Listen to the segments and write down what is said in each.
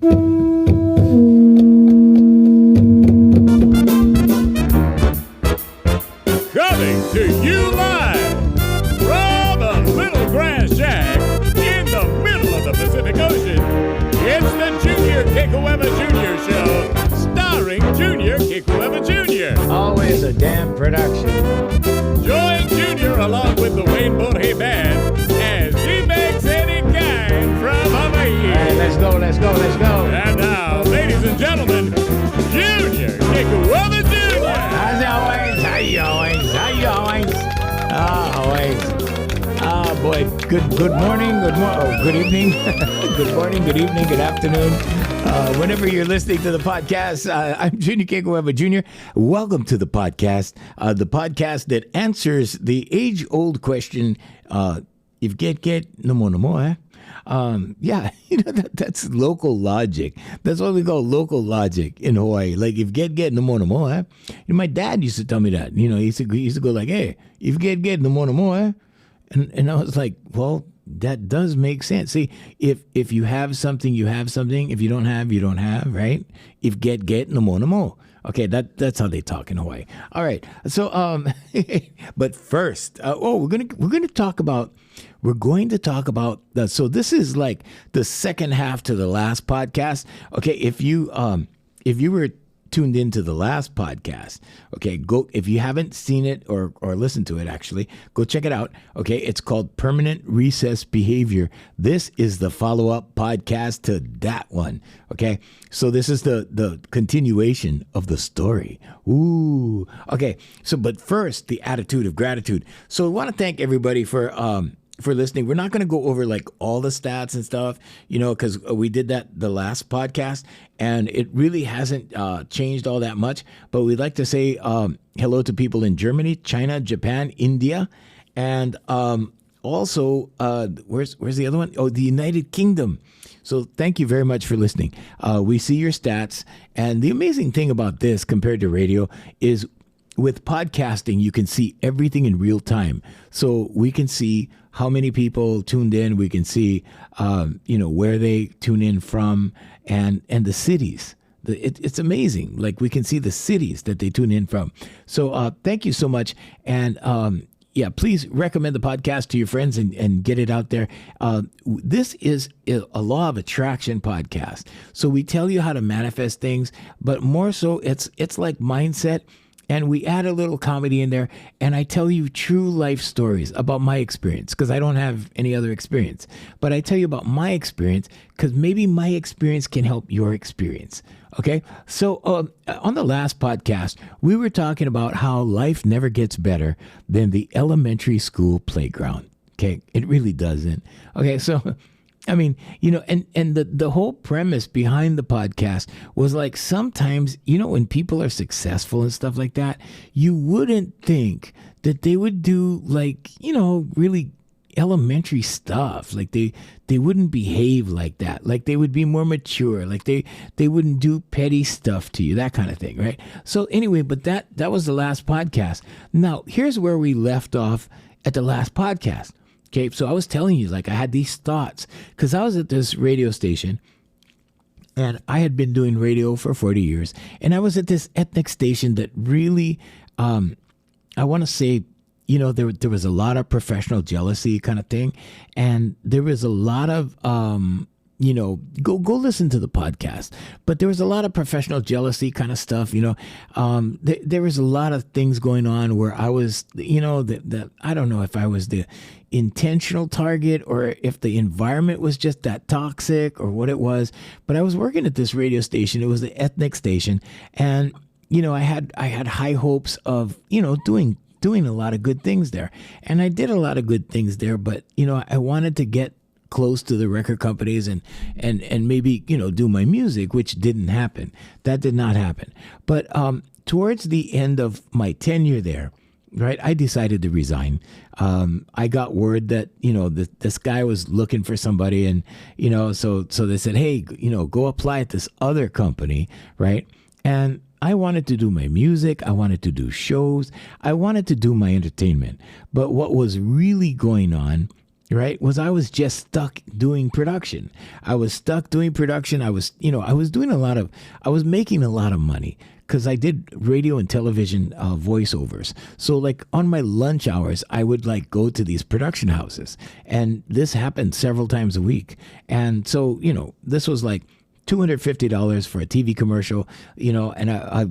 Coming to you live from a little grass shack in the middle of the Pacific Ocean. It's the Junior Kekuewa Jr. Show, starring Junior Kekuewa Jr. Always a damn production. Join Junior along with the Wayne Borje Band as he makes any kind from over here. All right, let's go. And now, ladies and gentlemen, Junior Kekuewa Jr. As always, how you always? Oh, boy. Good morning, good evening. Good morning, good evening, good afternoon. Whenever you're listening to the podcast, I'm Junior Kekuewa Jr. Welcome to the podcast that answers the age-old question, if get, no more, eh? Yeah, that's local logic. That's what we call local logic in Hawaii. Like, if get, no more, eh? My dad used to tell me that. He used to go like, hey, if get, no more, eh? And I was like, well, that does make sense. See, if you have something, you have something. If you don't have, you don't have, right? If get, no more. Okay, that's how they talk in Hawaii. All right. So, but first, we're going to talk about so this is like the second half to the last podcast. Okay, if you were tuned into the last podcast, okay, go, if you haven't seen it or listened to it, actually, go check it out. Okay, it's called Permanent Recess Behavior. This is the follow-up podcast to that one. Okay, so this is the continuation of the story. Ooh, okay. So, but first, the attitude of gratitude. So I want to thank everybody for listening. We're not going to go over like all the stats and stuff, because we did that the last podcast and it really hasn't changed all that much. But we'd like to say hello to people in Germany, China, Japan, India, and also where's the other one? Oh, the United Kingdom. So thank you very much for listening. We see your stats, and the amazing thing about this compared to radio is with podcasting, you can see everything in real time. So we can see how many people tuned in. We can see, where they tune in from and the cities. It's amazing. Like, we can see the cities that they tune in from. So thank you so much. And please recommend the podcast to your friends and get it out there. This is a law of attraction podcast. So we tell you how to manifest things, but more so it's like mindset. And we add a little comedy in there, and I tell you true life stories about my experience, because I don't have any other experience. But I tell you about my experience, because maybe my experience can help your experience. Okay? So on the last podcast, we were talking about how life never gets better than the elementary school playground. Okay? It really doesn't. Okay, so I mean, and the whole premise behind the podcast was like, sometimes, when people are successful and stuff like that, you wouldn't think that they would do like, really elementary stuff. Like they wouldn't behave like that. Like they would be more mature. Like they wouldn't do petty stuff to you, that kind of thing. Right. So anyway, but that was the last podcast. Now, here's where we left off at the last podcast. Okay, so I was telling you, like, I had these thoughts because I was at this radio station and I had been doing radio for 40 years. And I was at this ethnic station that really, I want to say, there was a lot of professional jealousy kind of thing. And there was a lot of, go listen to the podcast. But there was a lot of professional jealousy kind of stuff, there was a lot of things going on where I was, that I don't know if I was the intentional target or if the environment was just that toxic or what it was. But I was working at this radio station. It was the ethnic station. And, I had high hopes of, doing a lot of good things there. And I did a lot of good things there, but, I wanted to get close to the record companies and maybe, do my music, which didn't happen. That did not happen. But towards the end of my tenure there, right, I decided to resign. I got word that, this guy was looking for somebody and, so they said, hey, go apply at this other company, right? And I wanted to do my music. I wanted to do shows. I wanted to do my entertainment. But what was really going on right, was I was just stuck doing production. I was stuck doing production. I was making a lot of money because I did radio and television voiceovers. So like on my lunch hours, I would like go to these production houses, and this happened several times a week. And so, this was like $250 for a TV commercial, and I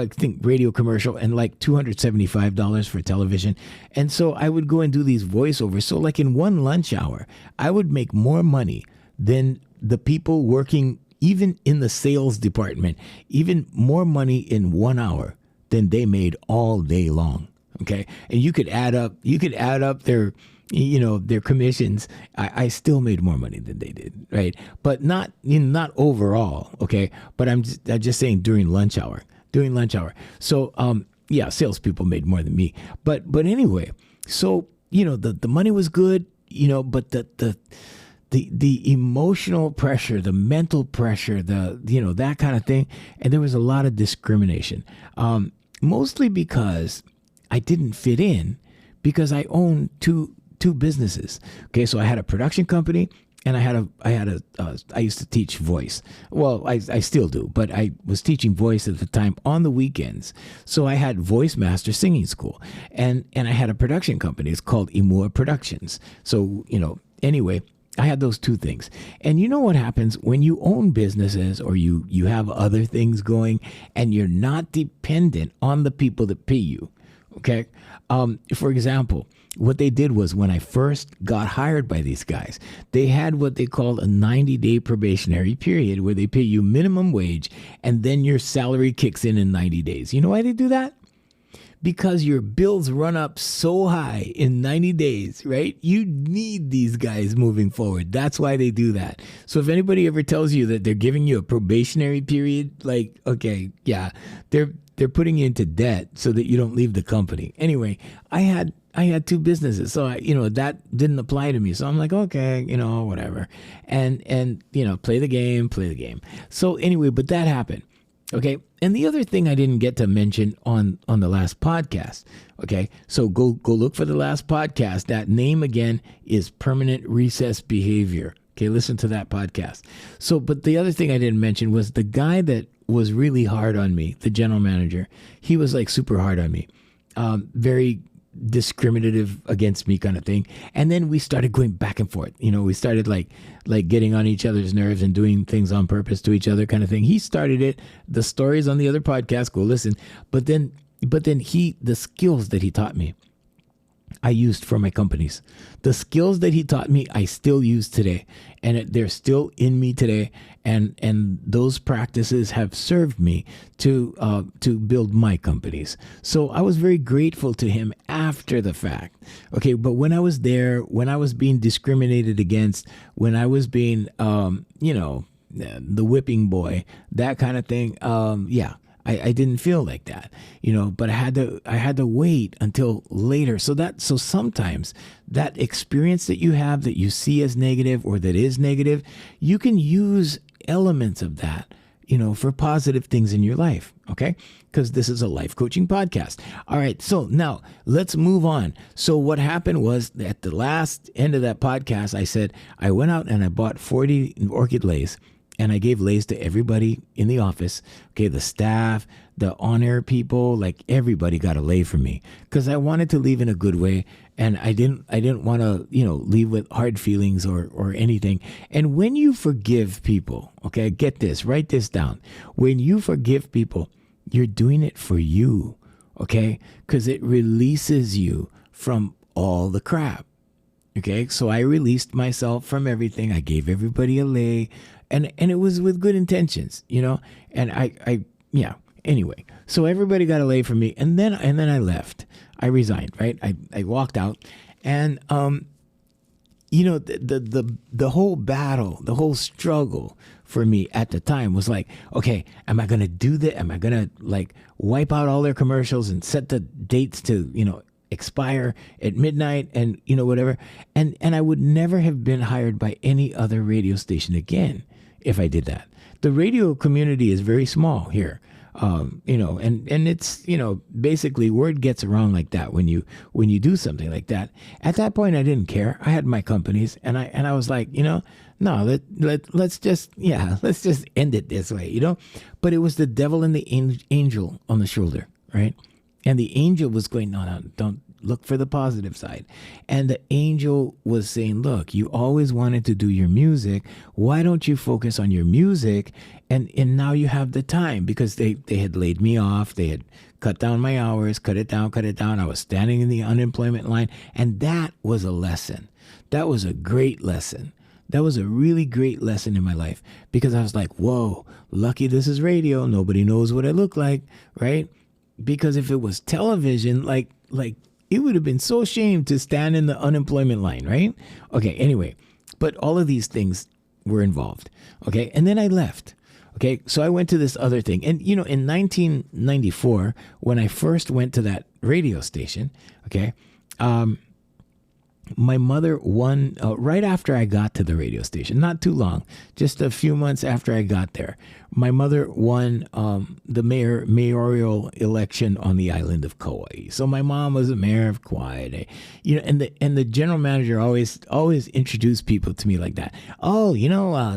think radio commercial, and like $275 for television. And so I would go and do these voiceovers. So like in one lunch hour, I would make more money than the people working even in the sales department, even more money in 1 hour than they made all day long. Okay. And you could add up their commissions. I still made more money than they did, right? But not overall, okay? But I'm just saying during lunch hour. So, salespeople made more than me. But anyway, so, the money was good, but the emotional pressure, the mental pressure, that kind of thing. And there was a lot of discrimination, mostly because I didn't fit in, because I owned two businesses. Okay, so I had a production company, and I used to teach voice. Well, I still do, but I was teaching voice at the time on the weekends. So I had Voice Master Singing School, and I had a production company. It's called Imua Productions. So, anyway, I had those two things. And you know what happens when you own businesses, or you have other things going, and you're not dependent on the people that pay you. Okay. For example, what they did was, when I first got hired by these guys, they had what they called a 90-day probationary period where they pay you minimum wage, and then your salary kicks in 90 days. You know why they do that? Because your bills run up so high in 90 days, right? You need these guys moving forward. That's why they do that. So if anybody ever tells you that they're giving you a probationary period, like, okay, yeah, they're putting you into debt so that you don't leave the company. Anyway, I had two businesses, so that didn't apply to me. So I'm like, okay, whatever, and play the game. So anyway, but that happened. Okay. And the other thing I didn't get to mention on the last podcast. Okay. So go look for the last podcast. That name again is Permanent Recess Behavior. Okay. Listen to that podcast. So, but the other thing I didn't mention was the guy that was really hard on me, the general manager. He was like super hard on me. Very discriminative against me kind of thing. And then we started going back and forth. We started like getting on each other's nerves and doing things on purpose to each other kind of thing. He started it. The stories on the other podcast, go listen. But then the skills that he taught me, I used for my companies. The skills that he taught me, I still use today, and they're still in me today. And those practices have served me to build my companies. So I was very grateful to him after the fact. Okay, but when I was there, when I was being discriminated against, when I was being, the whipping boy, that kind of thing, I didn't feel like that, but I had to wait until later. So sometimes that experience that you have that you see as negative or that is negative, you can use elements of that, for positive things in your life. Okay. Because this is a life coaching podcast. All right. So now let's move on. So what happened was, at the last end of that podcast, I said, I went out and I bought 40 orchid lays. And I gave lays to everybody in the office. Okay, the staff, the on-air people, like everybody got a lay from me, because I wanted to leave in a good way, and I didn't want to leave with hard feelings or anything. And when you forgive people, okay, get this, write this down. When you forgive people, you're doing it for you, okay, because it releases you from all the crap. Okay, so I released myself from everything. I gave everybody a lay. And it was with good intentions, and anyway, so everybody got a lay from me, and then I left. I resigned, right? I walked out, and the whole battle, the whole struggle for me at the time was like, okay, am I going to do that? Am I going to like wipe out all their commercials and set the dates to, expire at midnight and, whatever. And I would never have been hired by any other radio station again if I did that. The radio community is very small here. And it's, basically word gets around like that when you do something like that. At that point, I didn't care. I had my companies, and I was like, no, let's just end it this way, But it was the devil and the angel on the shoulder, right? And the angel was going, no, don't look for the positive side. And the angel was saying, look, you always wanted to do your music. Why don't you focus on your music? And now you have the time, because they had laid me off. They had cut down my hours, cut it down. I was standing in the unemployment line. And that was a lesson. That was a great lesson. That was a really great lesson in my life, because I was like, whoa, lucky this is radio. Nobody knows what I look like, right? Because if it was television, like it would have been so ashamed to stand in the unemployment line, right? Okay, anyway, but all of these things were involved, okay? And then I left, okay? So I went to this other thing. And, in 1994, when I first went to that radio station, okay, my mother won right after I got to the radio station, not too long, just a few months after I got there. My mother won the mayoral election on the island of Kauai. So my mom was the mayor of Kauai. And the general manager always introduced people to me like that. Oh,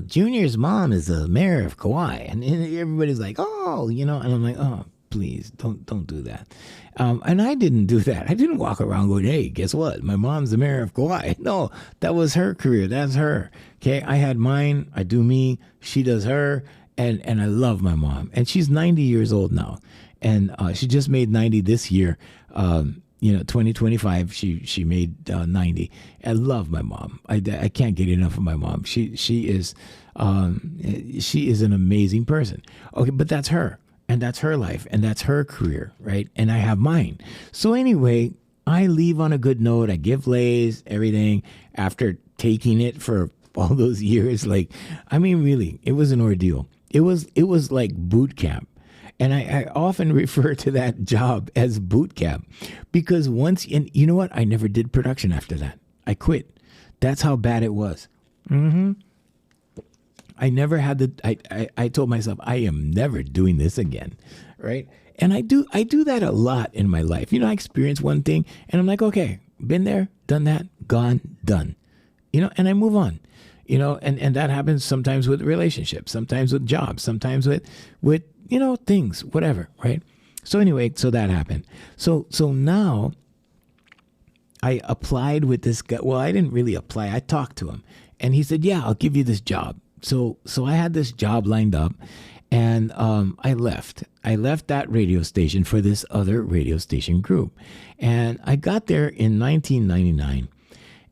Junior's mom is the mayor of Kauai, and everybody's like, oh, and I'm like, oh, please don't do that. And I didn't do that. I didn't walk around going, hey, guess what? My mom's the mayor of Kauai. No, that was her career. That's her. Okay. I had mine. I do me. She does her. And I love my mom. And she's 90 years old now. And she just made 90 this year. 2025, she made 90. I love my mom. I can't get enough of my mom. She is an amazing person. Okay. But that's her. And that's her life, and that's her career, right? And I have mine. So anyway, I leave on a good note. I give lays, everything, after taking it for all those years. Really, it was an ordeal. It was like boot camp. And I often refer to that job as boot camp, because and you know what? I never did production after that. I quit. That's how bad it was. I never had I told myself, I am never doing this again, right? And I do that a lot in my life. I experience one thing and I'm like, okay, been there, done that, gone, done, and I move on, and that happens sometimes with relationships, sometimes with jobs, sometimes with things, whatever, right? So anyway, so that happened. So now I applied with this guy. Well, I didn't really apply. I talked to him and he said, yeah, I'll give you this job. So I had this job lined up, and I left. I left that radio station for this other radio station group. And I got there in 1999,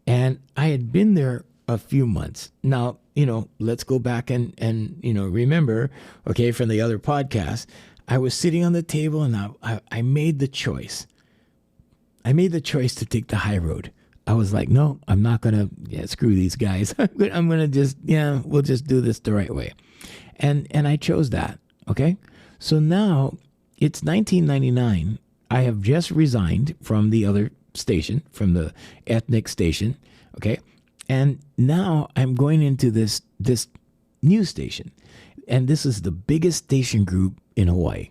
and I had been there a few months. Now, let's go back and remember, okay, from the other podcast, I was sitting on the table, and I made the choice. I made the choice to take the high road. I was like, no, I'm not going to screw these guys. I'm going to we'll just do this the right way. And I chose that. Okay. So now it's 1999. I have just resigned from the other station, from the ethnic station. Okay. And now I'm going into this new station. And this is the biggest station group in Hawaii.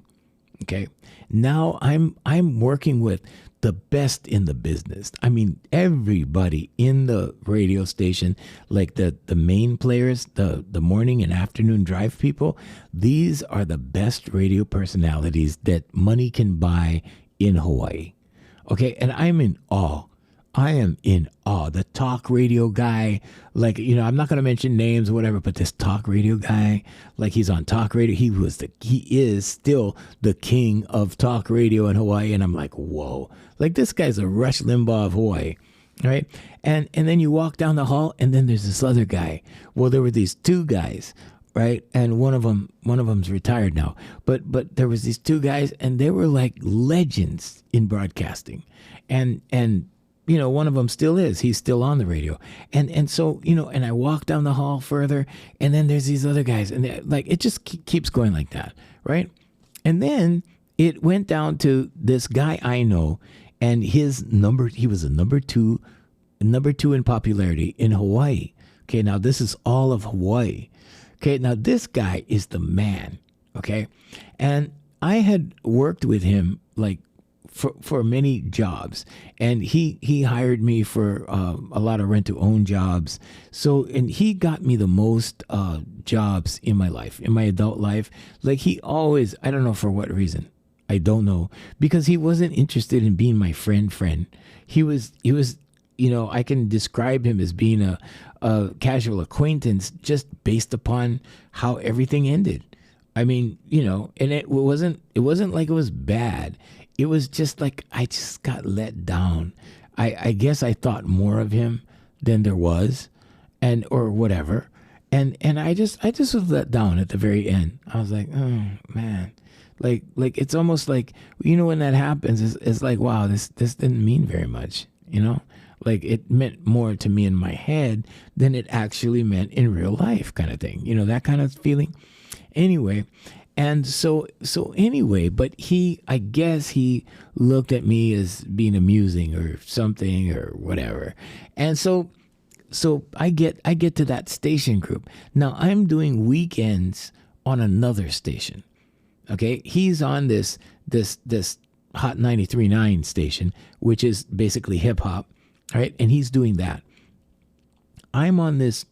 Okay. Now I'm working with the best in the business. I mean, everybody in the radio station, like the main players, the morning and afternoon drive people, these are the best radio personalities that money can buy in Hawaii. Okay, and I'm in awe. I am in awe. The talk radio guy, I'm not going to mention names or whatever, but this talk radio guy, he's on talk radio. He is still the king of talk radio in Hawaii. And I'm like, whoa, this guy's a Rush Limbaugh of Hawaii. Right. And then you walk down the hall and then there's this other guy. Well, there were these two guys. Right. And one of them's retired now. But there was these two guys and they were like legends in broadcasting. And one of them still is. He's still on the radio. And so, and I walk down the hall further, and then there's these other guys, and it just keeps going like that, right? And then it went down to this guy I know, and he was a number two in popularity in Hawaii. Okay, now this is all of Hawaii. Okay, now this guy is the man, okay? And I had worked with him like for many jobs, and he hired me for a lot of rent to own jobs. So, and he got me the most jobs in my life, in my adult life. Like he always, I don't know for what reason, I don't know, because he wasn't interested in being my friend. He was, I can describe him as being a casual acquaintance just based upon how everything ended. I mean, and it wasn't like it was bad. It was just like I just got let down. I guess I thought more of him than there was, or whatever. And I just was let down at the very end. I was like, oh man. Like it's almost like, when that happens, it's like, wow, this didn't mean very much, Like it meant more to me in my head than it actually meant in real life, kind of thing. That kind of feeling. Anyway, and so anyway, but I guess he looked at me as being amusing or something or whatever. And so I get to that station group. Now I'm doing weekends on another station. Okay, he's on this Hot 93.9 station, which is basically hip hop, right? And he's doing that. I'm on this.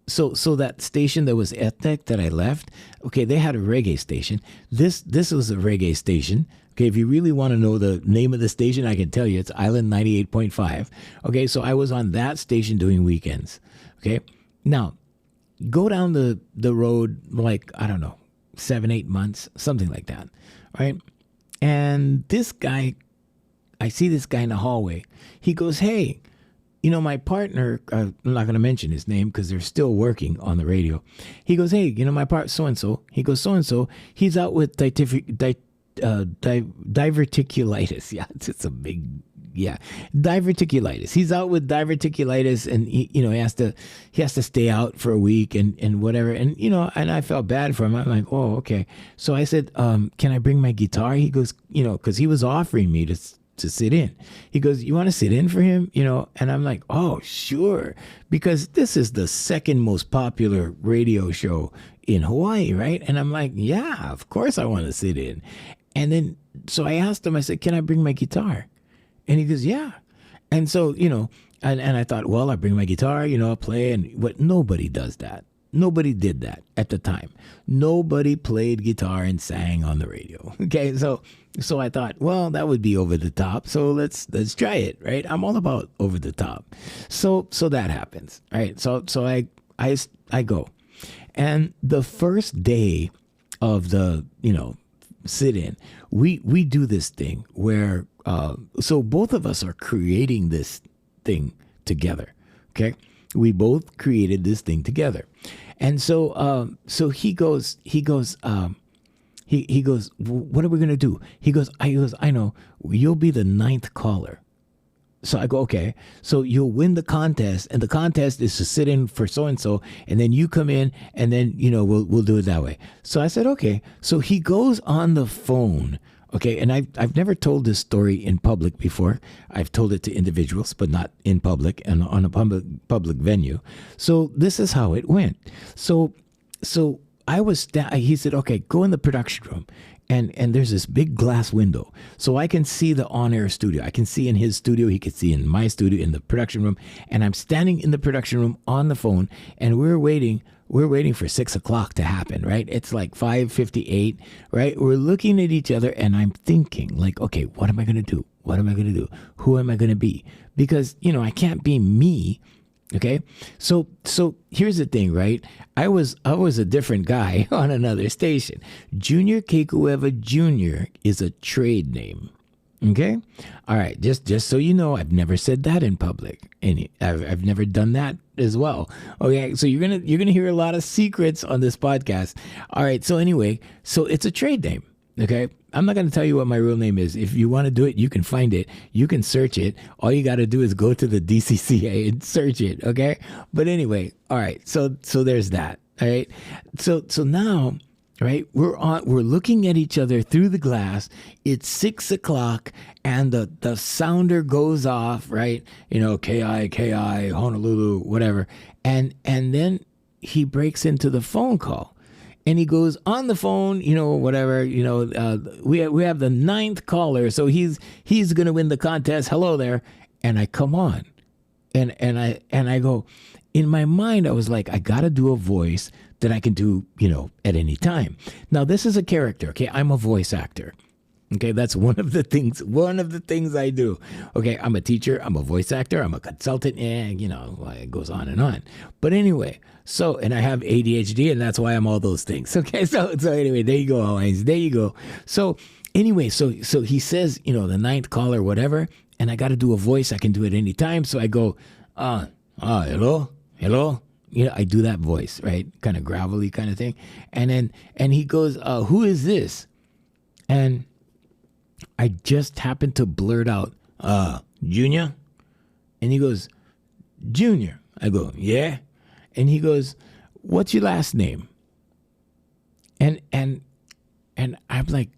So that station that was ethnic that I left, okay, they had a reggae station. This was a reggae station. Okay, if you really want to know the name of the station, I can tell you it's Island 98.5. Okay, so I was on that station doing weekends. Okay, now go down the road like, I don't know, 7-8 months, something like that, right? And this guy, I see this guy in the hallway. He goes, hey, my partner, I'm not going to mention his name because they're still working on the radio. He goes, hey, my partner, so-and-so. He goes, so-and-so, he's out with diverticulitis. Yeah, it's a big, diverticulitis. He's out with diverticulitis, and he has to stay out for a week and whatever. And, and I felt bad for him. I'm like, oh, okay. So I said, can I bring my guitar? He goes, because he was offering me to sit in. He goes, you want to sit in for him? And I'm like, oh, sure. Because this is the second most popular radio show in Hawaii, right? And I'm like, yeah, of course I want to sit in. And then, so I asked him, I said, can I bring my guitar? And he goes, yeah. And so, and I thought, well, I bring my guitar, I'll play. But nobody does that. Nobody did that at the time. Nobody played guitar and sang on the radio. Okay, so I thought, well, that would be over the top. So let's try it, right? I'm all about over the top. So that happens, right? So I go, and the first day of the sit in, we do this thing where so both of us are creating this thing together. Okay. We both created this thing together. And so he goes, what are we going to do? He goes, I know, you'll be the 9th caller. So I go, okay, so you'll win the contest, and the contest is to sit in for so-and-so, and then you come in, and then, we'll do it that way. So I said, okay. So he goes on the phone. Okay, and I've never told this story in public before. I've told it to individuals, but not in public and on a public venue. So this is how it went. So I was he said, okay, go in the production room, and there's this big glass window, so I can see the on-air studio. I can see in his studio, he could see in my studio, in the production room, and I'm standing in the production room on the phone, and we're waiting for 6 o'clock to happen, right? It's like 5:58, right? We're looking at each other, and I'm thinking like, okay, what am I going to do? What am I going to do? Who am I going to be? Because, I can't be me. Okay. So here's the thing, right? I was a different guy on another station. Junior Kekuewa Jr. is a trade name. Okay. All right. Just so you know, I've never said that in public, and I've never done that as well. Okay. So you're gonna hear a lot of secrets on this podcast. All right. So anyway, so it's a trade name. Okay. I'm not gonna tell you what my real name is. If you want to do it, you can find it. You can search it. All you got to do is go to the DCCA and search it. Okay. But anyway, all right. So there's that. All right. So now. Right, we're looking at each other through the glass. It's 6 o'clock, and the sounder goes off. Right, KI, Honolulu, whatever. And then he breaks into the phone call, And he goes on the phone, whatever, we have the ninth caller, so he's going to win the contest. Hello there. And I come on, and I go, in my mind, I was like, I got to do a voice that I can do, at any time. Now, this is a character. Okay. I'm a voice actor. Okay, that's one of the things I do. Okay, I'm a teacher, I'm a voice actor, I'm a consultant, and it goes on and on. But anyway, and I have ADHD, and that's why I'm all those things. Okay, so anyway, there you go, Hawaiians, there you go. So anyway, so he says, the ninth caller, whatever, and I got to do a voice. I can do it anytime. So I go, hello. I do that voice, right? Kind of gravelly kind of thing. And he goes, who is this? And I just happened to blurt out, Junior? And he goes, Junior. I go, yeah. And he goes, what's your last name? And I'm like,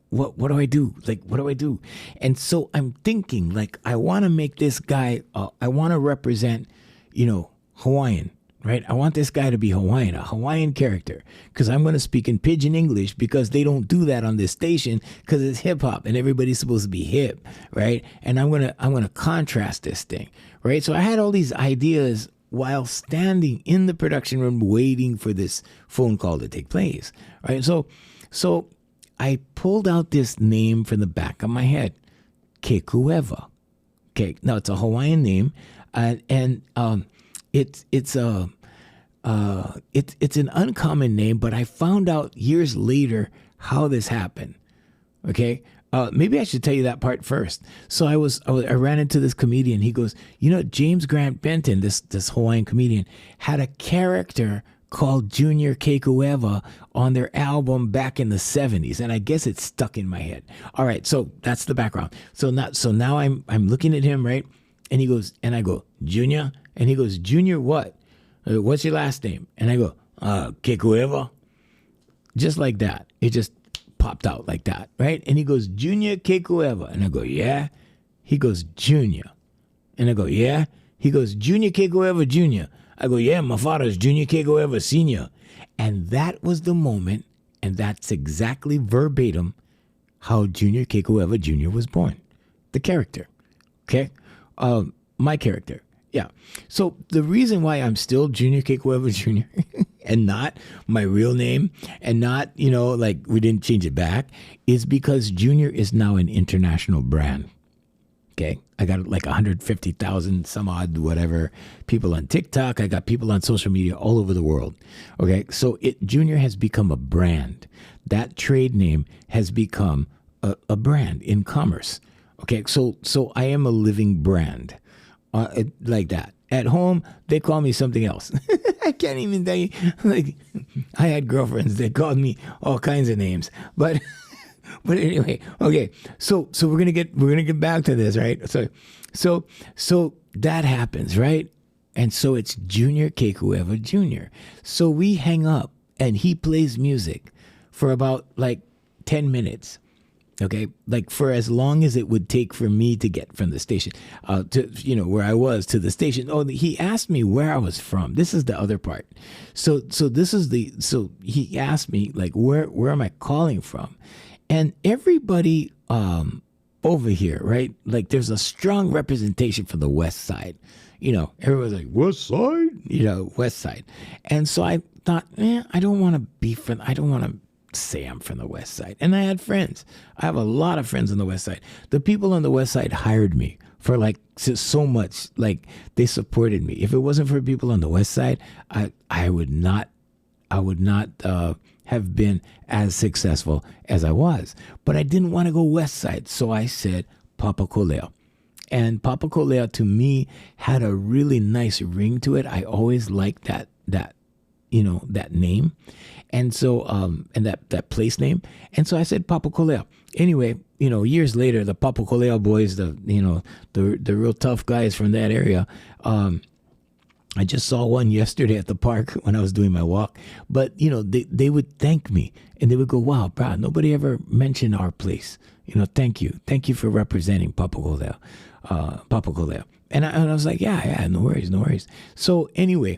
what do I do? Like, what do I do? And so I'm thinking, like, I want to make this guy, I want to represent, Hawaiian. Right? I want this guy to be Hawaiian, a Hawaiian character, because I'm going to speak in pidgin English, because they don't do that on this station, because it's hip hop and everybody's supposed to be hip, right? And I'm going to contrast this thing, right? So I had all these ideas while standing in the production room waiting for this phone call to take place, right? So I pulled out this name from the back of my head, Kekuewa. Okay, now it's a Hawaiian name, and it's an uncommon name, but I found out years later how this happened. Okay, maybe I should tell you that part first. So I ran into this comedian. He goes, James Grant Benton, this Hawaiian comedian, had a character called Junior Kekuewa on their album back in the 70s, and I guess it stuck in my head. All right, so that's the background. So now I'm looking at him, right, and he goes, and I go, Junior. And he goes, Junior, what? What's your last name? And I go, Kekuewa. Just like that. It just popped out like that, right? And he goes, Junior Kekuewa. And I go, yeah. He goes, Junior. And I go, yeah. He goes, Junior Kekuewa Jr. I go, yeah, my father's Junior Kekuewa Sr. And that was the moment, and that's exactly verbatim how Junior Kekuewa Jr. was born. The character, okay? My character. Yeah. So the reason why I'm still Junior Kekuewa Jr. and not my real name, and not, like we didn't change it back, is because Junior is now an international brand. Okay. I got like 150,000 some odd whatever people on TikTok. I got people on social media all over the world. Okay. So Junior has become a brand. That trade name has become a brand in commerce. Okay. So I am a living brand. Like that. At home, they call me something else. I can't even tell you. Like, I had girlfriends that called me all kinds of names. But anyway, okay. So we're gonna get back to this, right? So that happens, right? And so it's Junior Kekuewa Jr. So we hang up, and he plays music for about like 10 minutes. Okay, like for as long as it would take for me to get from the station to where I was to the station. Oh, he asked me where I was from. This is the other part. So he asked me like where am I calling from, and everybody over here, right? Like there's a strong representation from the West Side. Everyone's like West Side, West Side, and so I thought, I don't want to say I'm from the West Side. And I had friends. I have a lot of friends on the West Side. The people on the West Side hired me for like so much, like they supported me. If it wasn't for people on the West Side, I would not have been as successful as I was. But I didn't want to go West Side, so I said Papa Kolea. And Papa Kolea to me had a really nice ring to it. I always liked that name. And so, and that place name. And so I said Papa Kolea. Anyway, years later, the Papa Kolea boys, the real tough guys from that area, I just saw one yesterday at the park when I was doing my walk. But, they would thank me, and they would go, wow, bro, nobody ever mentioned our place. Thank you. Thank you for representing Papa Kolea. And I was like, yeah, no worries. So anyway,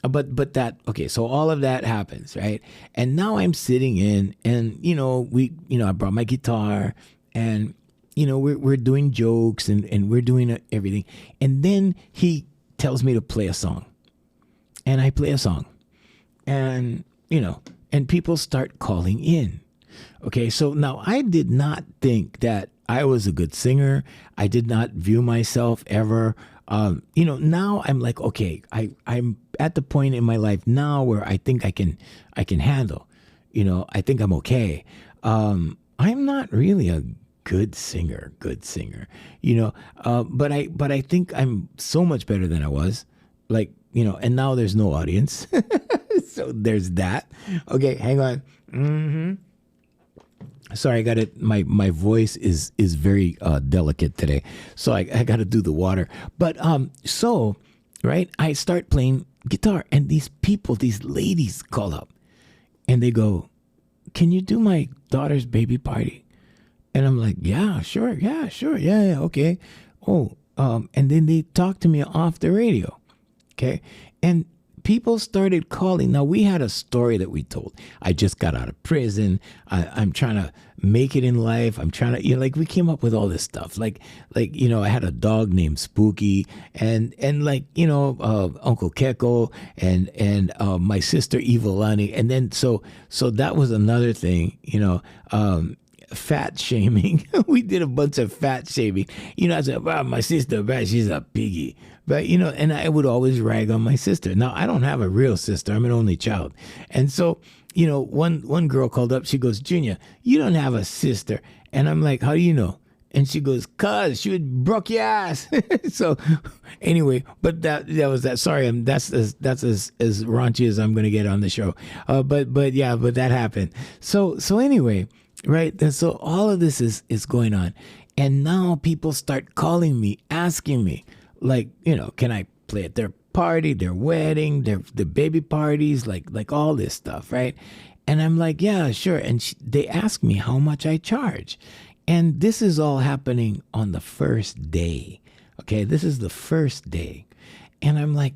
but that, okay, so all of that happens, right? And now I'm sitting in, and I brought my guitar, and we're doing jokes, and we're doing everything, and then he tells me to play a song, and I play a song, and and people start calling in. Okay, so now I did not think that I was a good singer. I did not view myself ever. Now I'm like, okay, I'm at the point in my life now where I think I can handle. I think I'm okay. I'm not really a good singer, but I think I'm so much better than I was. Like, and now there's no audience. So there's that. Okay, hang on. Sorry, I got it. My voice is very delicate today, so I got to do the water. But so right, I start playing guitar, and these ladies call up, and they go, "Can you do my daughter's baby party?" And I'm like, "Yeah, sure, yeah, okay." Oh, and then they talk to me off the radio, okay, and people started calling. Now, we had a story that we told. I just got out of prison. I'm trying to make it in life. I'm trying to, we came up with all this stuff. I had a dog named Spooky, and Uncle Kekuewa, and my sister Ivolani. And then, so that was another thing, fat shaming. We did a bunch of fat shaming. I said, "Wow, my sister, man, she's a piggy." But, and I would always rag on my sister. Now, I don't have a real sister. I'm an only child. And so, one girl called up. She goes, "Junior, you don't have a sister." And I'm like, "How do you know?" And she goes, "Cuz she would broke your ass." So anyway, but that was that. Sorry, that's as raunchy as I'm going to get on the show. But that happened. So anyway, right? And so all of this is going on. And now people start calling me, asking me, like, can I play at their party, their wedding, their baby parties, like all this stuff, right? And I'm like, "Yeah, sure." And they ask me how much I charge. And this is all happening on the first day. Okay, this is the first day. And I'm like,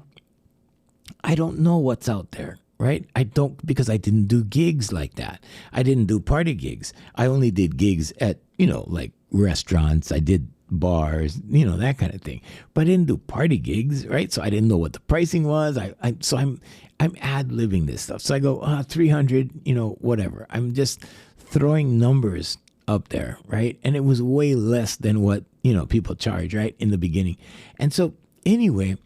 I don't know what's out there, right? I don't, because I didn't do gigs like that. I didn't do party gigs. I only did gigs at, like restaurants. I did bars, that kind of thing. But I didn't do party gigs, right? So I didn't know what the pricing was. I'm ad-libbing this stuff. So I go, 300, whatever. I'm just throwing numbers up there, right? And it was way less than what, people charge, right, in the beginning. And so anyway,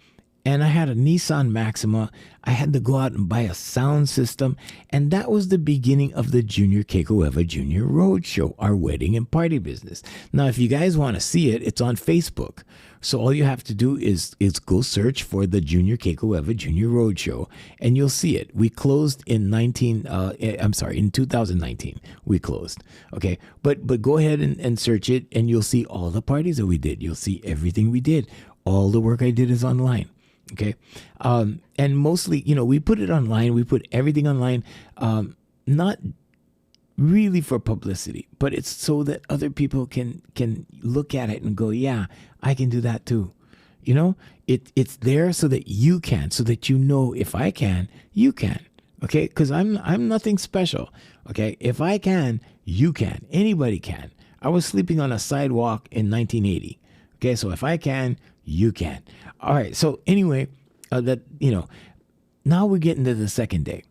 and I had a Nissan Maxima. I had to go out and buy a sound system. And that was the beginning of the Junior Kekuewa Junior Roadshow, our wedding and party business. Now, if you guys want to see it, it's on Facebook. So all you have to do is go search for the Junior Kekuewa Junior Roadshow, and you'll see it. We closed in 2019. We closed. Okay. But go ahead and search it, and you'll see all the parties that we did. You'll see everything we did. All the work I did is online. Okay. And mostly, we put it online. We put everything online, not really for publicity, but it's so that other people can look at it and go, "Yeah, I can do that too." It's there so that you can, so that if I can, you can. Okay. Cause I'm nothing special. Okay. If I can, you can. Anybody can. I was sleeping on a sidewalk in 1980. Okay. So if I can, you can. All right. So anyway, now we're getting to the second day,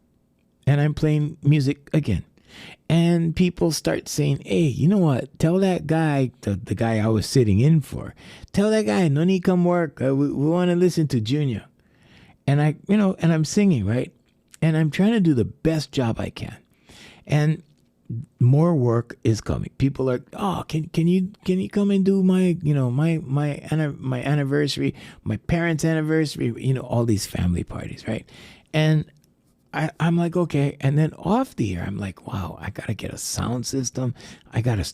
and I'm playing music again, and people start saying, "Hey, you know what? Tell that guy, the guy I was sitting in for, tell that guy, no need come work. We want to listen to Junior." And and I'm singing, right? And I'm trying to do the best job I can, and more work is coming. People are, "Oh, can you come and do my my anniversary, my parents' anniversary, all these family parties," right? And I'm like, okay. And then off the air, I'm like, wow, I gotta get a sound system. I gotta,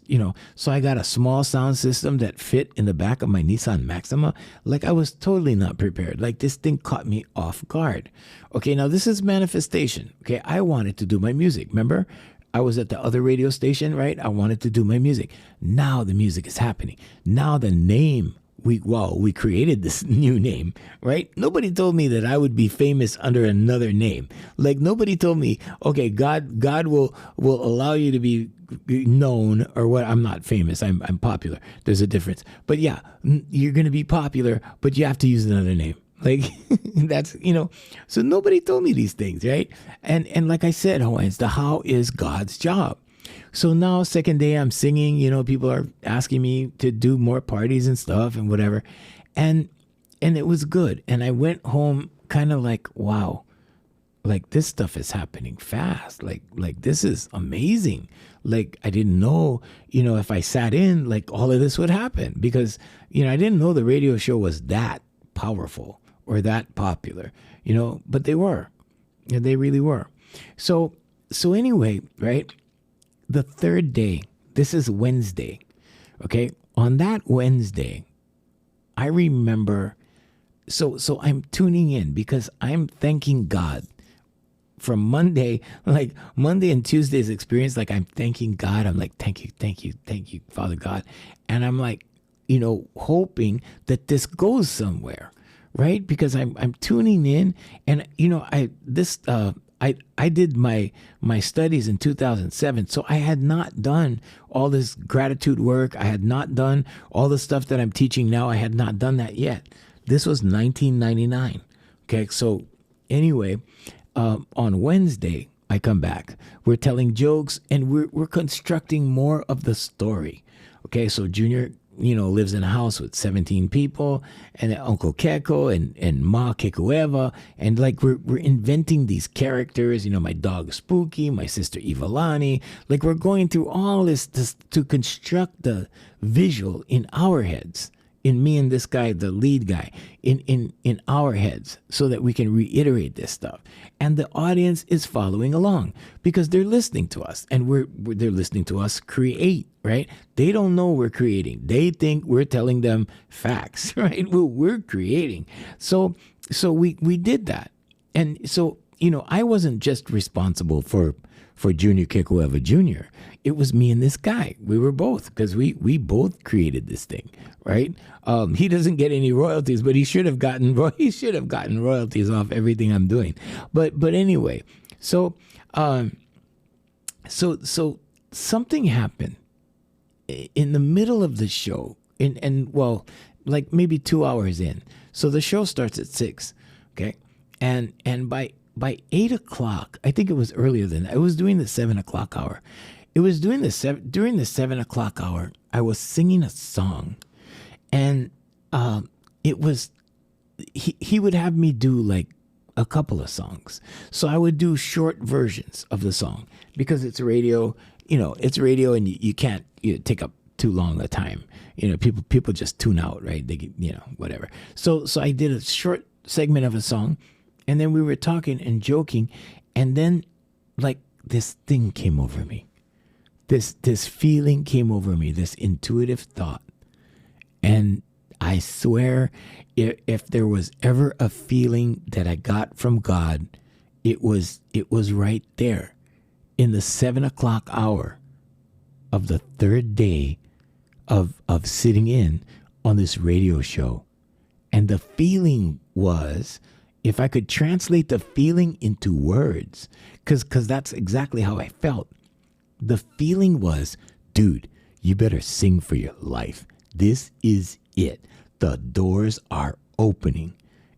so I got a small sound system that fit in the back of my Nissan Maxima. Like, I was totally not prepared. Like, this thing caught me off guard. Okay, now this is manifestation. Okay, I wanted to do my music. Remember? I was at the other radio station, right? I wanted to do my music. Now the music is happening. Now the name we created this new name, right? Nobody told me that I would be famous under another name. Like nobody told me, okay, God will allow you to be known or what. I'm not famous. I'm popular. There's a difference. But yeah, you're going to be popular, but you have to use another name. Like that's, so nobody told me these things, right? And like I said, Hawaiians, the how is God's job. So now, second day, I'm singing, people are asking me to do more parties and stuff and whatever. And it was good. And I went home kind of like, wow, like this stuff is happening fast. Like this is amazing. Like I didn't know, if I sat in, like all of this would happen because, I didn't know the radio show was that powerful or that popular, but they were. Yeah, they really were. So anyway, right? The third day, this is Wednesday, okay? On that Wednesday, I remember, so I'm tuning in because I'm thanking God from Monday, like Monday and Tuesday's experience, like I'm thanking God. I'm like, thank you, Father God. And I'm like, hoping that this goes somewhere, right? Because I'm tuning in and, I did my studies in 2007, so I had not done all this gratitude work. I had not done all the stuff that I'm teaching now. I had not done that yet. This was 1999. Okay, so anyway, on Wednesday, I come back. We're telling jokes, and we're constructing more of the story. Okay, so Junior lives in a house with 17 people, and Uncle Keko and Ma Kekuewa, and like we're inventing these characters. My dog Spooky, my sister Ivalani. Like we're going through all this to construct the visual in our heads, in me and this guy, the lead guy, in our heads, so that we can reiterate this stuff. And the audience is following along because they're listening to us, and they're listening to us create, right? They don't know we're creating. They think we're telling them facts, right? We're creating. So we did that. And so, I wasn't just responsible for Junior Kekuewa Jr. It was me and this guy. We were both, because we both created this thing, right? He doesn't get any royalties, but he should have gotten royalties off everything I'm doing. But anyway, so something happened in the middle of the show, and like maybe 2 hours in. So the show starts at 6, okay, and by 8 o'clock, I think it was earlier than that. I was doing the 7 o'clock hour. It was during the 7 o'clock hour, I was singing a song, and it was he would have me do like a couple of songs. So I would do short versions of the song because it's radio. It's radio, and you can't take up too long a time. People just tune out, right? They whatever. So I did a short segment of a song. And then we were talking and joking, and then like this thing came over me. This feeling came over me, this intuitive thought. And I swear, if there was ever a feeling that I got from God, it was right there in the 7 o'clock hour of the third day of sitting in on this radio show. And the feeling was, if I could translate the feeling into words, because that's exactly how I felt. The feeling was, dude, you better sing for your life. This is it. The doors are opening.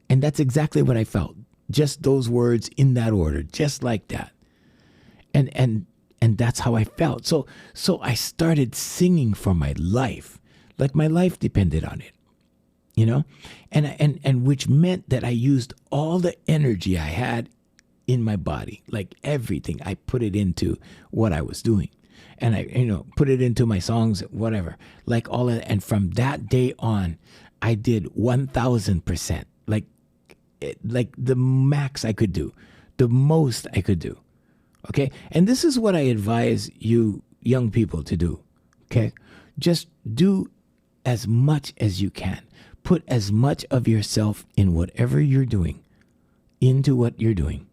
And that's exactly what I felt. Just those words in that order, just like that. And that's how I felt. So I started singing for my life, like my life depended on it. And which meant that I used all the energy I had in my body, like everything. I put it into what I was doing, and I, put it into my songs, whatever, like all of that. And from that day on, I did 1,000%, like the max I could do, the most I could do. Okay. And this is what I advise you young people to do. Okay. Just do as much as you can. Put as much of yourself in whatever you're doing, into what you're doing,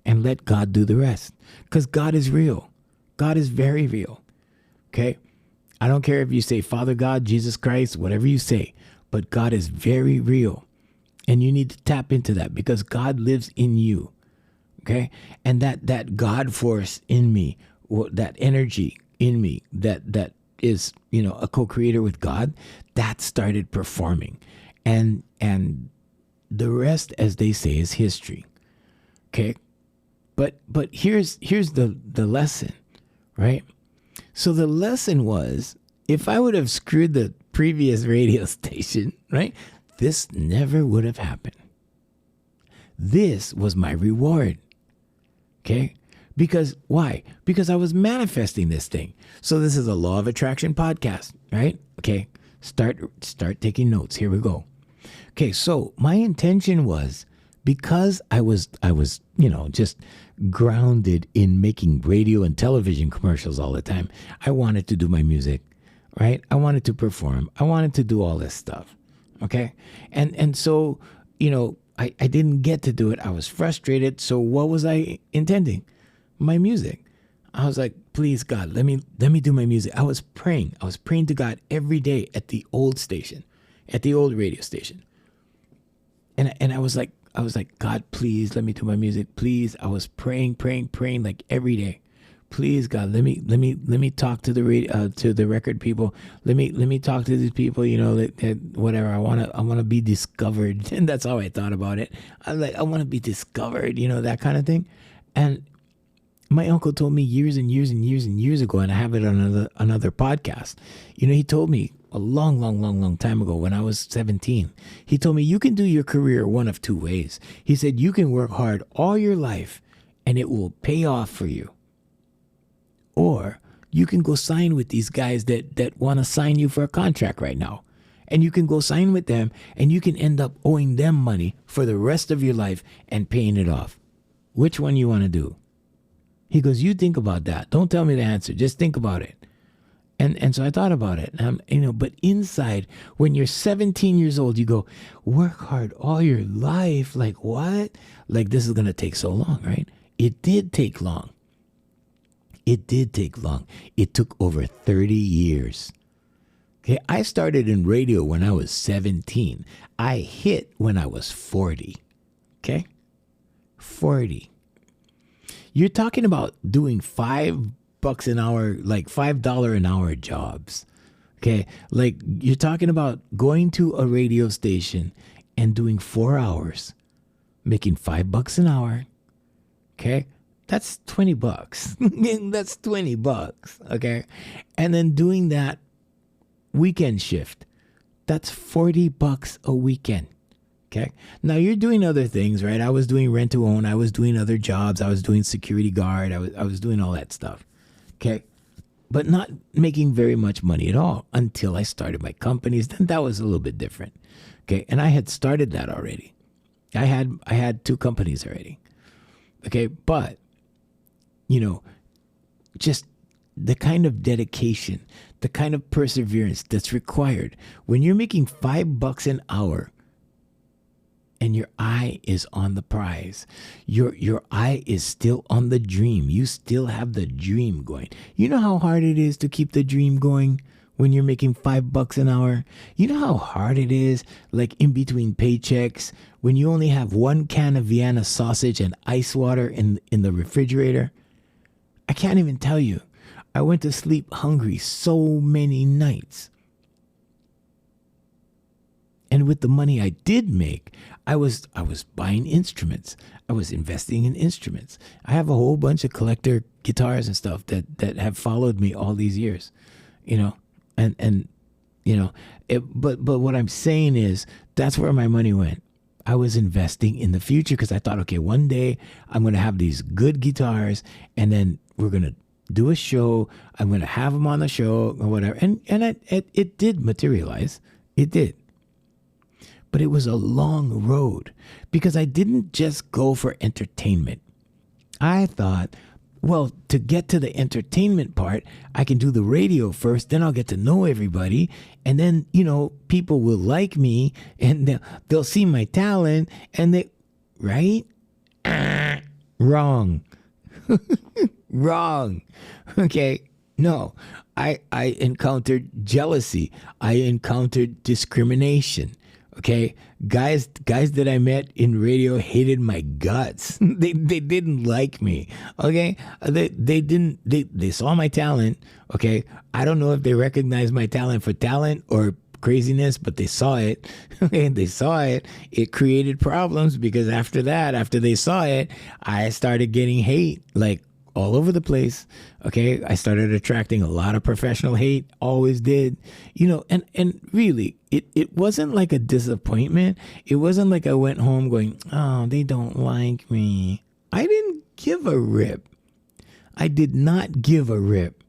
and let God do the rest. Because God is real. God is very real. Okay? I don't care if you say Father God, Jesus Christ, whatever you say, but God is very real. And you need to tap into that because God lives in you. Okay? And that God force in me, that energy in me that is, a co-creator with God, that started performing. And the rest, as they say, is history. Okay? But here's the lesson, right? So the lesson was, if I would have screwed the previous radio station, right, this never would have happened. This was my reward. Okay? Because why? Because I was manifesting this thing. So this is a law of attraction podcast, right? Okay. Start taking notes. Here we go. Okay, so my intention was, because I was, just grounded in making radio and television commercials all the time. I wanted to do my music, right? I wanted to perform. I wanted to do all this stuff. Okay. And so, I didn't get to do it. I was frustrated. So what was I intending? My music. I was like, please God, let me do my music. I was praying to God every day at the old station, at the old radio station. And I was like, God, please let me do my music. Please. I was praying like every day. Please God, let me talk to the radio, to the record people. Let me talk to these people, whatever. I want to be discovered. And that's how I thought about it. I'm like, I want to be discovered, that kind of thing. And my uncle told me years and years and years and years ago, and I have it on another podcast. He told me a long time ago when I was 17. He told me, you can do your career one of two ways. He said, you can work hard all your life and it will pay off for you. Or you can go sign with these guys that want to sign you for a contract right now. And you can go sign with them and you can end up owing them money for the rest of your life and paying it off. Which one you want to do? He goes, you think about that. Don't tell me the answer. Just think about it. And so I thought about it. But inside, when you're 17 years old, you go, work hard all your life. Like what? Like this is going to take so long, right? It did take long. It took over 30 years. Okay, I started in radio when I was 17. I hit when I was 40. Okay? 40. You're talking about doing $5 an hour, like $5 an hour jobs. Okay. Like you're talking about going to a radio station and doing 4 hours, making $5 an hour. Okay. That's $20. That's $20. Okay. And then doing that weekend shift. That's $40 a weekend. Okay. Now you're doing other things, right? I was doing rent to own. I was doing other jobs. I was doing security guard. I was doing all that stuff. Okay. But not making very much money at all until I started my companies. Then that was a little bit different. Okay. And I had started that already. I had 2 companies already. Okay. But, just the kind of dedication, the kind of perseverance that's required when you're making $5 an hour and your eye is on the prize. Your eye is still on the dream. You still have the dream going. You know how hard it is to keep the dream going when you're making $5 an hour? You know how hard it is, like in between paychecks, when you only have 1 can of Vienna sausage and ice water in the refrigerator? I can't even tell you. I went to sleep hungry so many nights. And with the money I did make, I was buying instruments. I was investing in instruments. I have a whole bunch of collector guitars and stuff that have followed me all these years, but what I'm saying is that's where my money went. I was investing in the future because I thought, okay, one day I'm going to have these good guitars and then we're going to do a show. I'm going to have them on the show or whatever. And it did materialize. It did. But it was a long road because I didn't just go for entertainment. I thought, well, to get to the entertainment part, I can do the radio first, then I'll get to know everybody. And then, people will like me and they'll see my talent and right? Wrong. Wrong. Okay. No, I encountered jealousy. I encountered discrimination. Okay, guys that I met in radio hated my guts. They didn't like me. Okay, they didn't they saw my talent. Okay, I don't know if they recognized my talent for talent or craziness, but they saw it. Okay, they saw it. It created problems because after that, after they saw it, I started getting hate like all over the place. Okay, I started attracting a lot of professional hate, always did. And really, it wasn't like a disappointment. It wasn't like I went home going, oh, they don't like me. I didn't give a rip. I did not give a rip.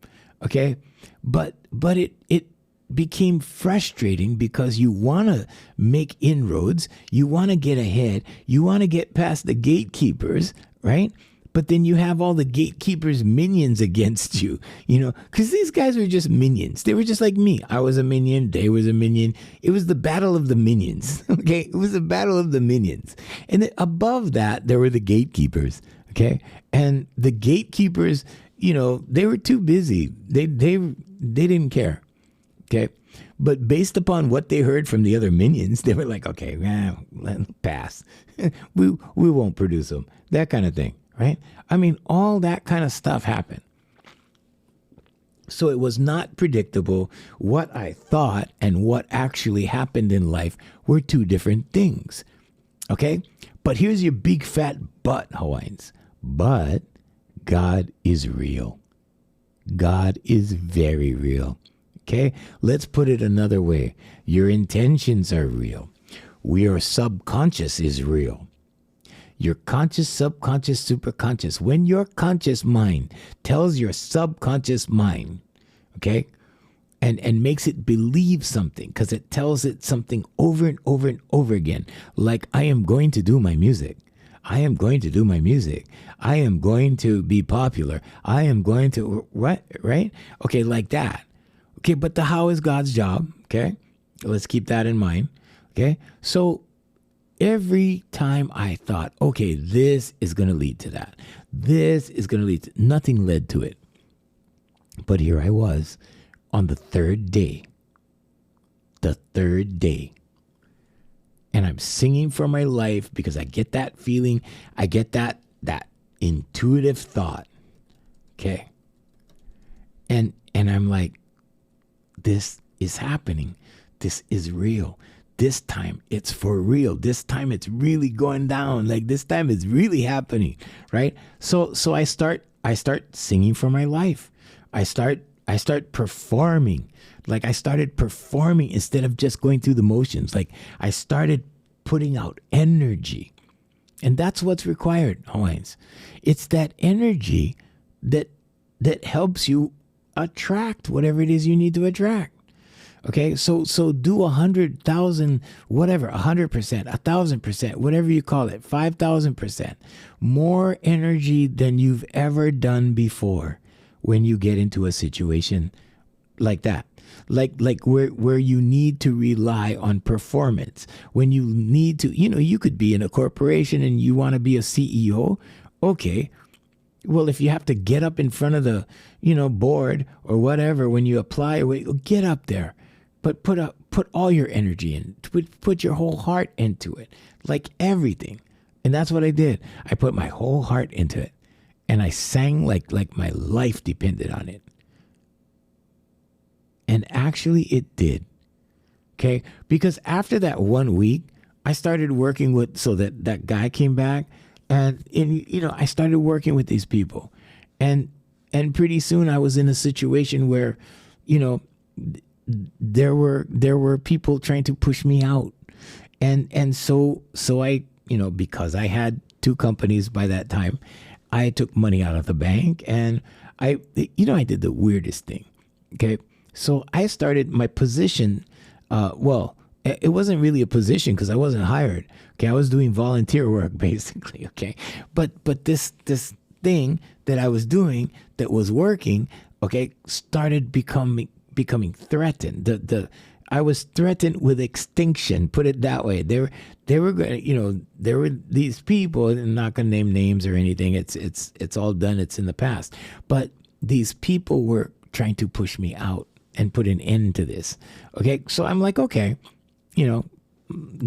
Okay, but it became frustrating because you want to make inroads, you want to get ahead, you want to get past the gatekeepers, right? But then you have all the gatekeepers' minions against you, because these guys were just minions. They were just like me. I was a minion. They was a minion. It was the battle of the minions. Okay, it was the battle of the minions. And then above that, there were the gatekeepers. Okay, and the gatekeepers, they were too busy. They didn't care. Okay, but based upon what they heard from the other minions, they were like, okay, pass. we won't produce them. That kind of thing. Right? I mean, all that kind of stuff happened. So it was not predictable. What I thought and what actually happened in life were two different things. Okay? But here's your big fat but, Hawaiians. But God is real. God is very real. Okay? Let's put it another way. Your intentions are real. Your subconscious is real. Your conscious, subconscious, superconscious. When your conscious mind tells your subconscious mind, okay, and makes it believe something, because it tells it something over and over and over again, like, I am going to do my music. I am going to do my music. I am going to be popular. I am going to, what, right? Okay, like that. Okay, but the how is God's job, okay? Let's keep that in mind, okay? So, every time I thought, okay, this is going to lead to that. This is going to lead to, nothing led to it. But here I was on the third day. And I'm singing for my life because I get that feeling. I get that intuitive thought. Okay. And I'm like, this is happening. This is real. This time it's for real. This time it's really going down. Like this time it's really happening, right? So I start singing for my life. I start performing. Like I started performing instead of just going through the motions. Like I started putting out energy. And that's what's required, Hawaiians. It's that energy that helps you attract whatever it is you need to attract. Okay, so do 100,000, whatever, 100%, 1,000%, whatever you call it, 5,000%, more energy than you've ever done before when you get into a situation like that, like where you need to rely on performance, when you need to, you could be in a corporation and you want to be a CEO, okay. Well, if you have to get up in front of the, board or whatever when you apply, get up there. But put all your energy in. Put your whole heart into it, like everything. And that's what I did. I put my whole heart into it, and I sang like my life depended on it. And actually, it did. Okay, because after that 1 week, I started working with. So that guy came back, and I started working with these people, and pretty soon I was in a situation where, there were people trying to push me out. And so I, because I had two companies by that time, I took money out of the bank and I did the weirdest thing. Okay. So I started my position. It wasn't really a position because I wasn't hired. Okay. I was doing volunteer work basically. Okay. But this thing that I was doing that was working, okay, started becoming threatened. I was threatened with extinction. Put it that way. They were going. There were these people. I'm not going to name names or anything. It's all done. It's in the past. But these people were trying to push me out and put an end to this. Okay, so I'm like, okay,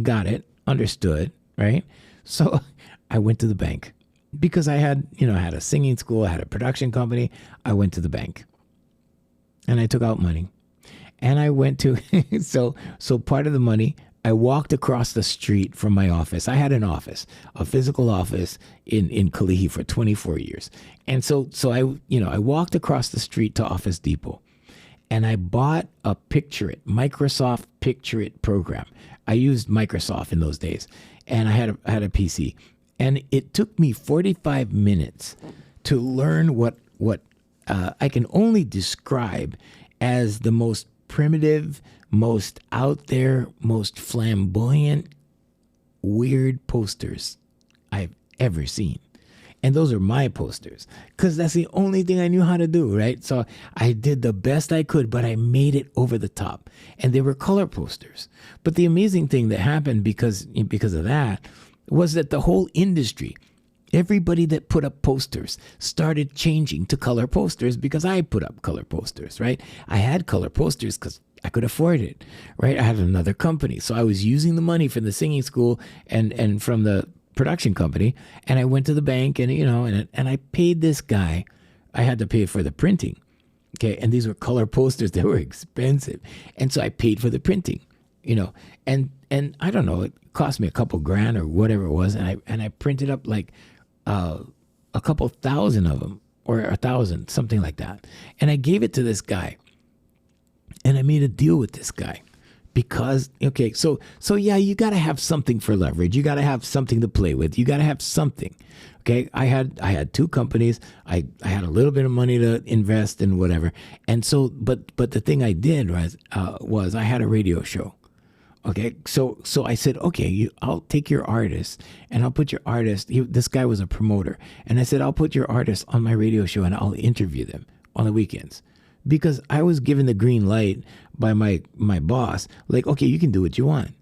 got it, understood, right? So I went to the bank because I had a singing school, I had a production company. I went to the bank and I took out money. And I went to, so part of the money, I walked across the street from my office. I had an office, a physical office in Kalihi for 24 years. And so I walked across the street to Office Depot and I bought a Microsoft Picture It program. I used Microsoft in those days and I had a PC. And it took me 45 minutes to learn what I can only describe as the most primitive, most out there, most flamboyant, weird posters I've ever seen. And those are my posters because that's the only thing I knew how to do, right? So I did the best I could, but I made it over the top. And they were color posters. But the amazing thing that happened because of that was that the whole industry, everybody that put up posters started changing to color posters because I put up color posters, right? I had color posters because I could afford it, right? I had another company. So I was using the money from the singing school and from the production company. And I went to the bank and I paid this guy. I had to pay for the printing. Okay. And these were color posters. They were expensive. And so I paid for the printing, and I don't know, it cost me a couple grand or whatever it was. And I printed up like a couple thousand of them or 1,000, something like that. And I gave it to this guy and I made a deal with this guy because, okay, so yeah, you got to have something for leverage. You got to have something to play with. You got to have something. Okay. I had two companies. I had a little bit of money to invest in whatever. And so, but the thing I did was I had a radio show. Okay, so I said, okay, I'll take your artist and I'll put your artist. This guy was a promoter, and I said, I'll put your artist on my radio show and I'll interview them on the weekends, because I was given the green light by my boss. Like, okay, you can do what you want.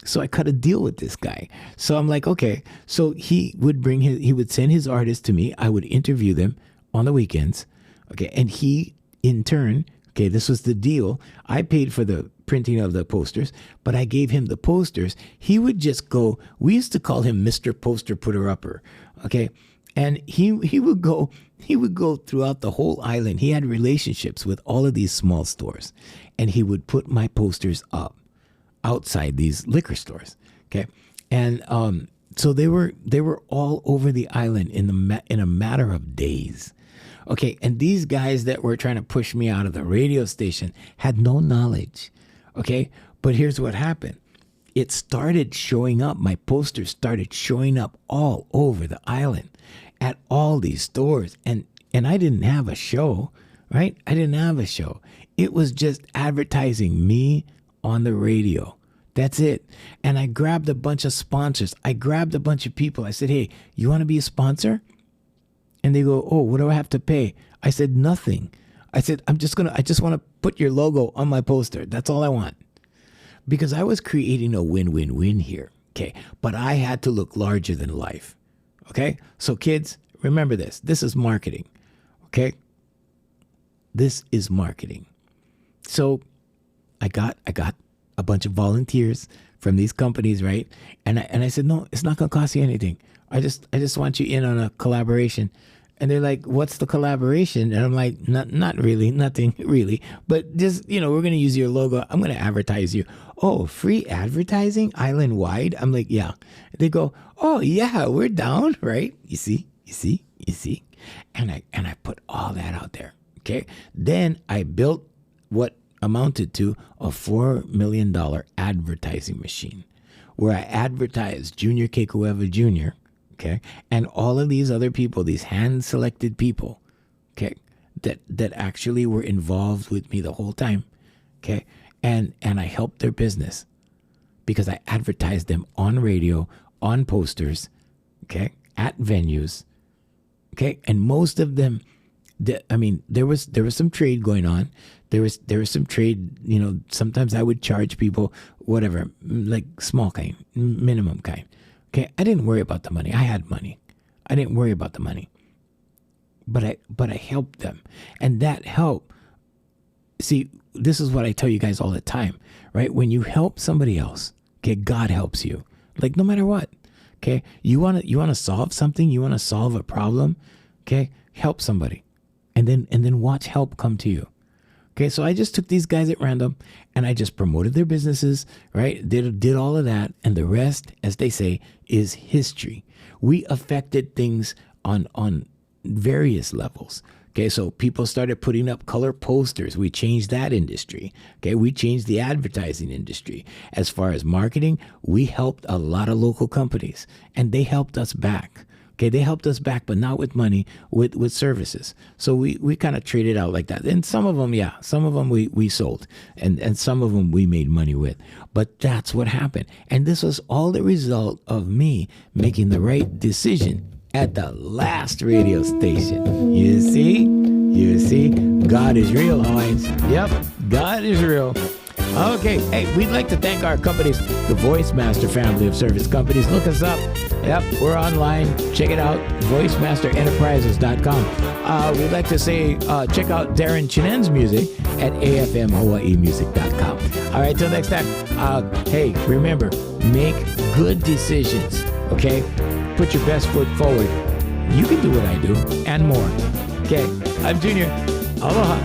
So I cut a deal with this guy. So I'm like, okay. So he would send his artist to me. I would interview them on the weekends. Okay, and he in turn. Okay, this was the deal. I paid for the printing of the posters, but I gave him the posters. He would just go, we used to call him Mr. Poster Putter Upper. Okay. And he would go throughout the whole island. He had relationships with all of these small stores, and he would put my posters up outside these liquor stores. Okay. And so they were all over the island in a matter of days. Okay, and these guys that were trying to push me out of the radio station had no knowledge. Okay, but here's what happened. It started showing up. My posters started showing up all over the island at all these stores. And I didn't have a show, right? I didn't have a show. It was just advertising me on the radio. That's it. And I grabbed a bunch of sponsors. I grabbed a bunch of people. I said, hey, you want to be a sponsor? And they go, oh, what do I have to pay? I said, nothing. I said, I just want to put your logo on my poster. That's all I want. Because I was creating a win-win-win here. Okay. But I had to look larger than life. Okay. So kids, remember this. This is marketing. Okay. This is marketing. So I got a bunch of volunteers from these companies, right? And I said, no, it's not going to cost you anything. I just want you in on a collaboration. And they're like, what's the collaboration? And I'm like, not really, nothing really. But just, we're going to use your logo. I'm going to advertise you. Oh, free advertising island wide? I'm like, yeah. They go, oh, yeah, we're down, right? You see? And I put all that out there. Okay. Then I built what amounted to a $4 million advertising machine where I advertised Junior Kekuewa Jr., okay, and all of these other people, these hand-selected people, okay, that actually were involved with me the whole time, okay, and I helped their business because I advertised them on radio, on posters, okay, at venues, okay, and most of them, there was some trade going on. There was some trade, sometimes I would charge people whatever, like small kind, minimum kind. Okay, I didn't worry about the money. I had money. I didn't worry about the money. But I helped them. And that help see, this is what I tell you guys all the time, right? When you help somebody else, okay, God helps you. Like no matter what, okay? You want to solve something, you want to solve a problem, okay? Help somebody. And then watch help come to you. Okay, so I just took these guys at random and I just promoted their businesses, right? Did all of that, and the rest, as they say, is history. We affected things on various levels. Okay, so people started putting up color posters. We changed that industry. Okay, we changed the advertising industry. As far as marketing, we helped a lot of local companies, and they helped us back. Okay, they helped us back, but not with money, with services. So we kind of traded out like that. And some of them, we sold, and some of them we made money with. But that's what happened. And this was all the result of me making the right decision at the last radio station. You see, God is real, Hawaiians. Yep, God is real. Okay, hey, we'd like to thank our companies, the Voice Master family of service companies. Look us up. Yep, we're online. Check it out, voicemasterenterprises.com. We'd like to say check out Darren Chinen's music at afmhawaiimusic.com. All right, till next time. Hey, remember, make good decisions, okay? Put your best foot forward. You can do what I do and more. Okay, I'm Junior. Aloha.